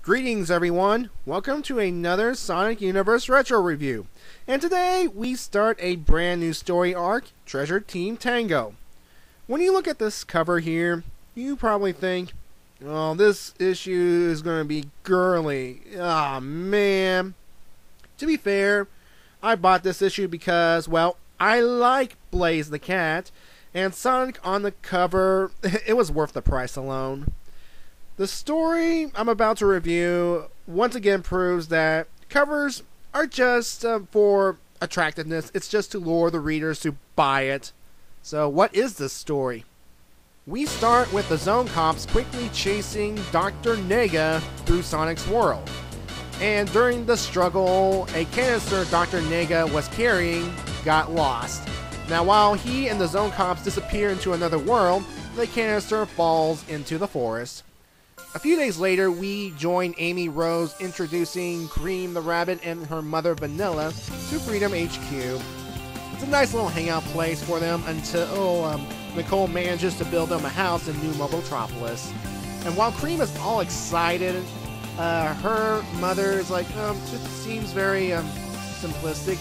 Greetings everyone, welcome to another Sonic Universe Retro Review. And today we start a brand new story arc, Treasure Team Tango. When you look at this cover here, you probably think, oh, this issue is going to be girly. Ah, man. To be fair, I bought this issue because, well, I like Blaze the Cat, and Sonic on the cover, it was worth the price alone. The story I'm about to review once again proves that covers are just for attractiveness. It's just to lure the readers to buy it. So what is this story? We start with the Zone Cops quickly chasing Dr. Nega through Sonic's world. And during the struggle, a canister Dr. Nega was carrying got lost. Now while he and the Zone Cops disappear into another world, the canister falls into the forest. A few days later, we join Amy Rose introducing Cream the Rabbit and her mother Vanilla to Freedom HQ. It's a nice little hangout place for them until Nicole manages to build them a house in New Mobotropolis. And while Cream is all excited, her mother is like, it seems very simplistic,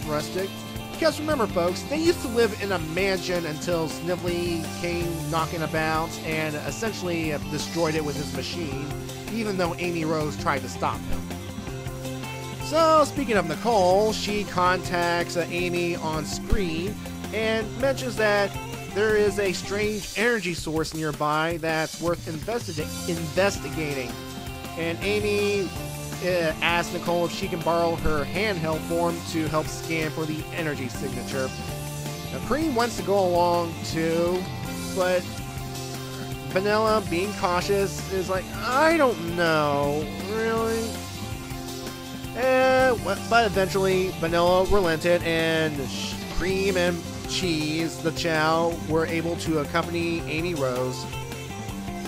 rustic. Because remember folks, they used to live in a mansion until Snively came knocking about and essentially destroyed it with his machine, even though Amy Rose tried to stop him. So speaking of Nicole, she contacts Amy on screen and mentions that there is a strange energy source nearby that's worth investigating. And Amy asks Nicole if she can borrow her handheld form to help scan for the energy signature. Now, Cream wants to go along too, but Vanilla, being cautious, is like, I don't know, really? But eventually, Vanilla relented, and Cream and Cheese, the Chow, were able to accompany Amy Rose.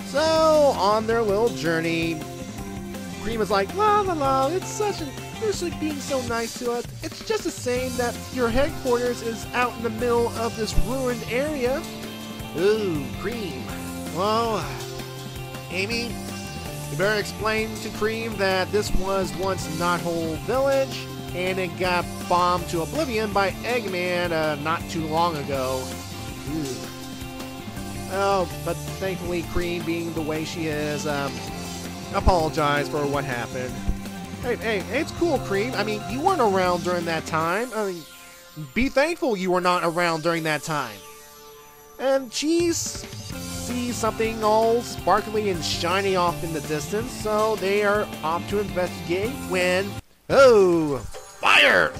So, on their little journey, Cream is like, la la la, you're like being so nice to us. It's just a shame that your headquarters is out in the middle of this ruined area. Ooh, Cream. Well, Amy, you better explain to Cream that this was once Knothole Village, and it got bombed to oblivion by Eggman not too long ago. Ooh. Oh, but thankfully Cream, being the way she is, apologize for what happened. Hey, it's cool, Cream. I mean, you weren't around during that time. I mean, be thankful you were not around during that time. And Cheese sees something all sparkly and shiny off in the distance, so they are off to investigate when... Oh! Fire!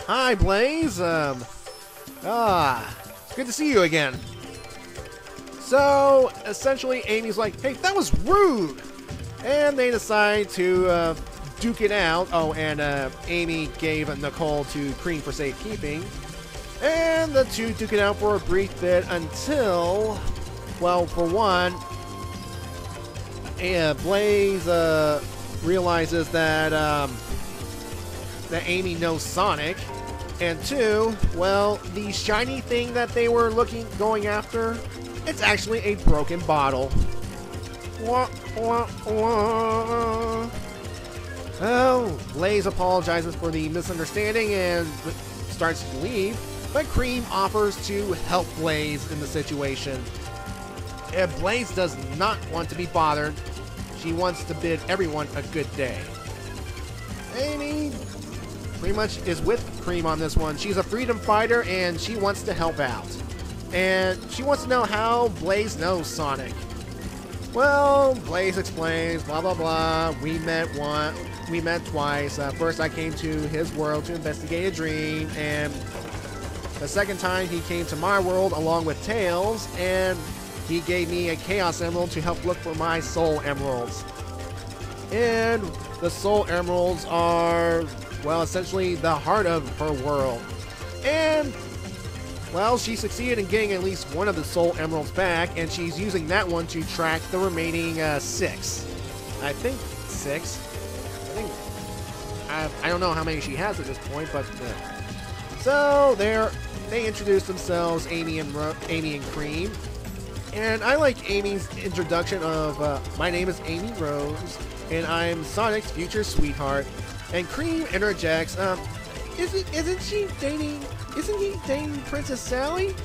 Hi, Blaze. Good to see you again. So, essentially, Amy's like, hey, that was rude! And they decide to duke it out. Oh, and Amy gave Nicole to Cream for safekeeping. And the two duke it out for a brief bit until, well, for one, Blaze realizes that that Amy knows Sonic. And two, well, the shiny thing that they were going after, it's actually a broken bottle. Wah, wah, wah. Oh, Blaze apologizes for the misunderstanding and starts to leave, but Cream offers to help Blaze in the situation. If Blaze does not want to be bothered, she wants to bid everyone a good day. Amy pretty much is with Cream on this one. She's a freedom fighter and she wants to help out. And she wants to know how Blaze knows Sonic. Well, Blaze explains, blah blah blah, we met twice. First I came to his world to investigate a dream, and the second time he came to my world along with Tails, and he gave me a Chaos Emerald to help look for my Soul Emeralds. And the Soul Emeralds are, well, essentially the heart of her world. And well, she succeeded in getting at least one of the Soul Emeralds back, and she's using that one to track the remaining 6. I think 6. I don't know how many she has at this point, but so they introduce themselves, Amy and Cream, And I like Amy's introduction of, my name is Amy Rose, and I'm Sonic's future sweetheart. And Cream interjects, isn't he dating Princess Sally?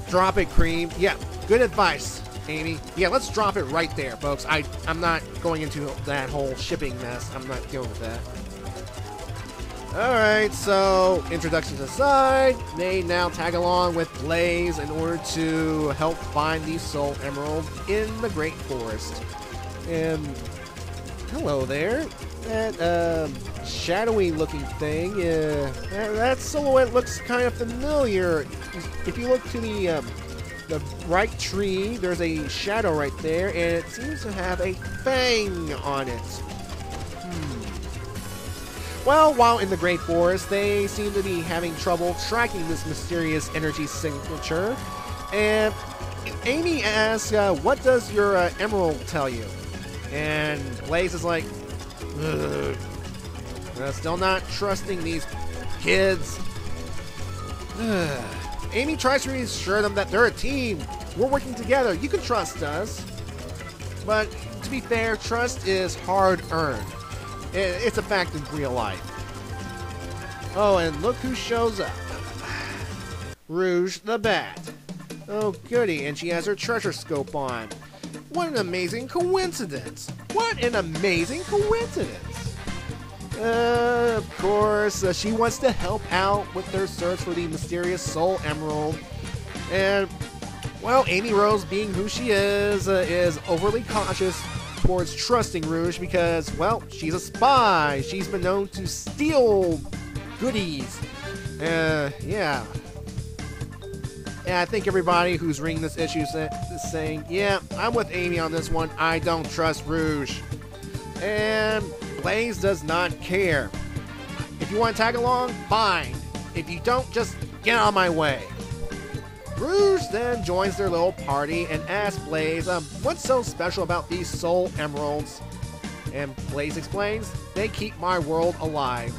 Drop it, Cream. Yeah, good advice, Amy. Yeah, let's drop it right there, folks. I'm not going into that whole shipping mess. I'm not dealing with that. Alright, so introductions aside, they now tag along with Blaze in order to help find these soul emeralds in the Great Forest. And hello there. That shadowy looking thing, that silhouette looks kind of familiar. If you look to the right tree, there's a shadow right there, and it seems to have a fang on it. Well, while in the Great Forest, they seem to be having trouble tracking this mysterious energy signature. And Amy asks, what does your emerald tell you? And Blaze is like, ugh, still not trusting these kids. Amy tries to reassure them that they're a team. We're working together. You can trust us. But to be fair, trust is hard-earned. It's a fact in real life. Oh, and look who shows up. Rouge the Bat. Oh, goody, and she has her treasure scope on. What an amazing coincidence. What an amazing coincidence. Of course, she wants to help out with their search for the mysterious Soul Emerald. And, well, Amy Rose, being who she is overly cautious towards trusting Rouge because, well, she's a spy. She's been known to steal goodies. Yeah. I think everybody who's reading this issue is saying, yeah, I'm with Amy on this one. I don't trust Rouge. And Blaze does not care. If you want to tag along, fine. If you don't, just get out of my way. Rouge then joins their little party and asks Blaze, what's so special about these soul emeralds? And Blaze explains, they keep my world alive.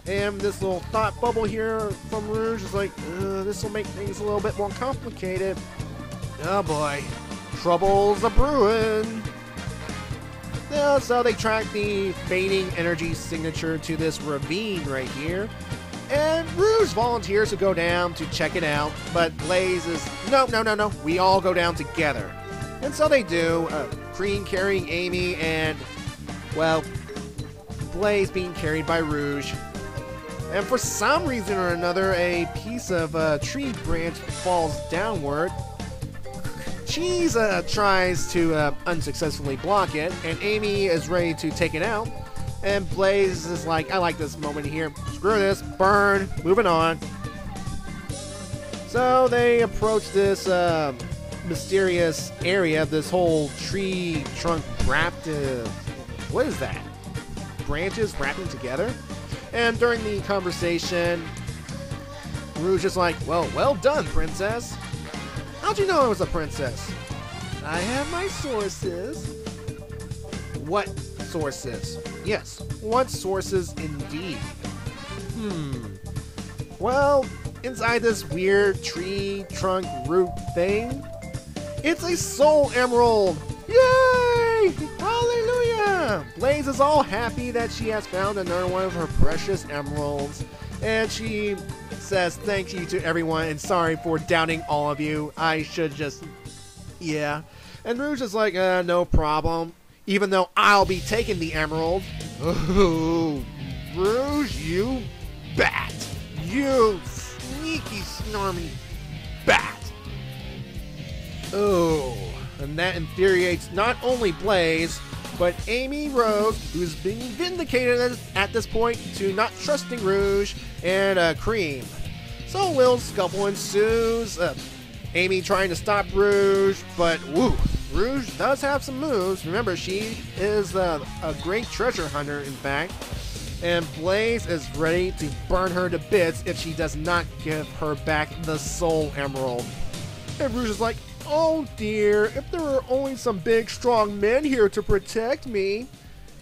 And this little thought bubble here from Rouge is like, this will make things a little bit more complicated. Oh boy, trouble's a brewing. So they track the fading energy signature to this ravine right here. And Rouge volunteers to go down to check it out, but Blaze is, no, we all go down together. And so they do, Cream carrying Amy and, well, Blaze being carried by Rouge. And for some reason or another, a piece of tree branch falls downward. Cheese tries to unsuccessfully block it, and Amy is ready to take it out. And Blaze is like, I like this moment here. Screw this, burn, moving on. So they approach this mysterious area, this whole tree trunk wrapped, what is that? Branches wrapping together? And during the conversation, Rouge is like, well done, princess. How'd you know I was a princess? I have my sources. What sources? Yes, what sources indeed? Well, inside this weird tree trunk root thing, it's a soul emerald! Yay! Hallelujah! Blaze is all happy that she has found another one of her precious emeralds, and she says thank you to everyone and sorry for doubting all of you. I should just... yeah. And Rouge is like, no problem. Even though I'll be taking the emerald. Oh, Rouge, you bat. You sneaky, snormy bat. Oh, and that infuriates not only Blaze, but Amy Rose, who's being vindicated at this point to not trusting Rouge, and Cream. So a little scuffle ensues. Amy trying to stop Rouge, but woo, Rouge does have some moves. Remember, she is a great treasure hunter, in fact. And Blaze is ready to burn her to bits if she does not give her back the Soul Emerald. And Rouge is like, oh dear, if there were only some big strong men here to protect me.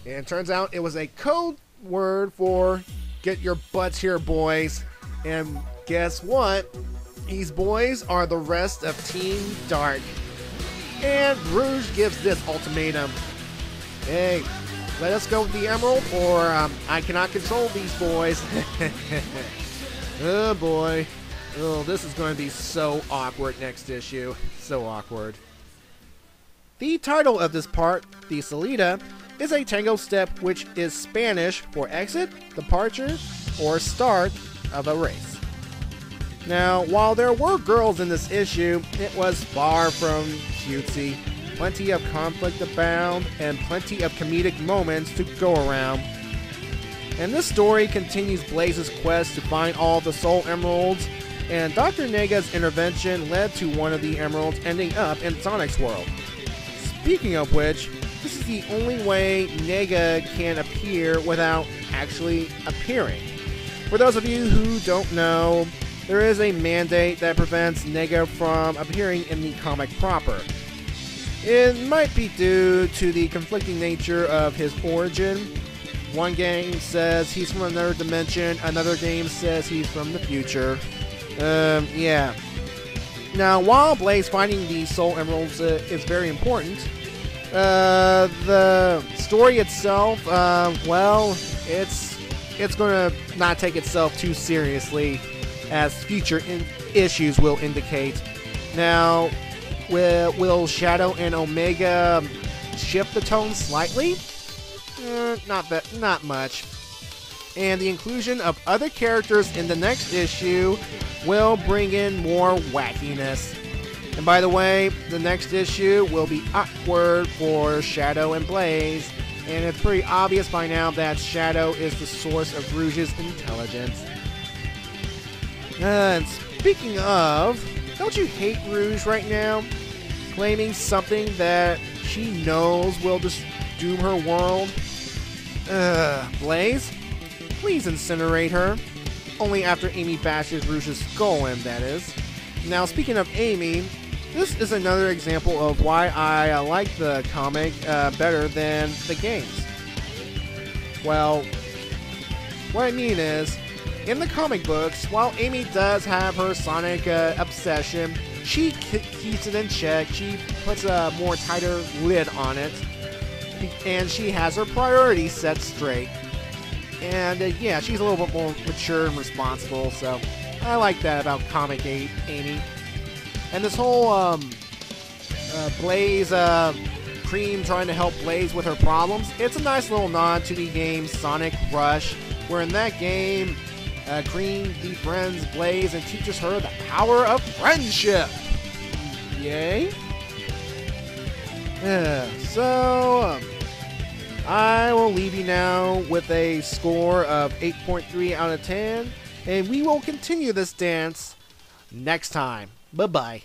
And it turns out it was a code word for get your butts here, boys. And guess what? These boys are the rest of Team Dark. And Rouge gives this ultimatum. Hey, let us go with the emerald, or I cannot control these boys. Oh boy. Oh, this is going to be so awkward next issue. So awkward. The title of this part, the salida, is a tango step, which is Spanish for exit, departure, or start of a race. Now, while there were girls in this issue, it was far from cutesy. Plenty of conflict abound, and plenty of comedic moments to go around. And this story continues Blaze's quest to find all the soul emeralds, and Dr. Nega's intervention led to one of the emeralds ending up in Sonic's world. Speaking of which, this is the only way Nega can appear without actually appearing. For those of you who don't know, there is a mandate that prevents Nega from appearing in the comic proper. It might be due to the conflicting nature of his origin. One game says he's from another dimension, another game says he's from the future. Yeah. Now, while Blaze finding the Soul Emeralds is very important, the story itself, well, it's going to not take itself too seriously, as future issues will indicate. Now, will Shadow and Omega shift the tone slightly? Not much. And the inclusion of other characters in the next issue will bring in more wackiness. And by the way, the next issue will be awkward for Shadow and Blaze, and it's pretty obvious by now that Shadow is the source of Rouge's intelligence. And speaking of, don't you hate Rouge right now? Claiming something that she knows will just doom her world? Blaze? Please incinerate her. Only after Amy bashes Rouge's skull in, that is. Now, speaking of Amy, this is another example of why I like the comic better than the games. Well, what I mean is, in the comic books, while Amy does have her Sonic obsession, she keeps it in check, she puts a more tighter lid on it, and she has her priorities set straight. And yeah, she's a little bit more mature and responsible, so I like that about comic Amy. And this whole Blaze, Cream trying to help Blaze with her problems, it's a nice little nod to the game Sonic Rush, where in that game, Cream befriends Blaze and teaches her the power of friendship. Yay. I will leave you now with a score of 8.3 out of 10, and we will continue this dance next time. Bye-bye.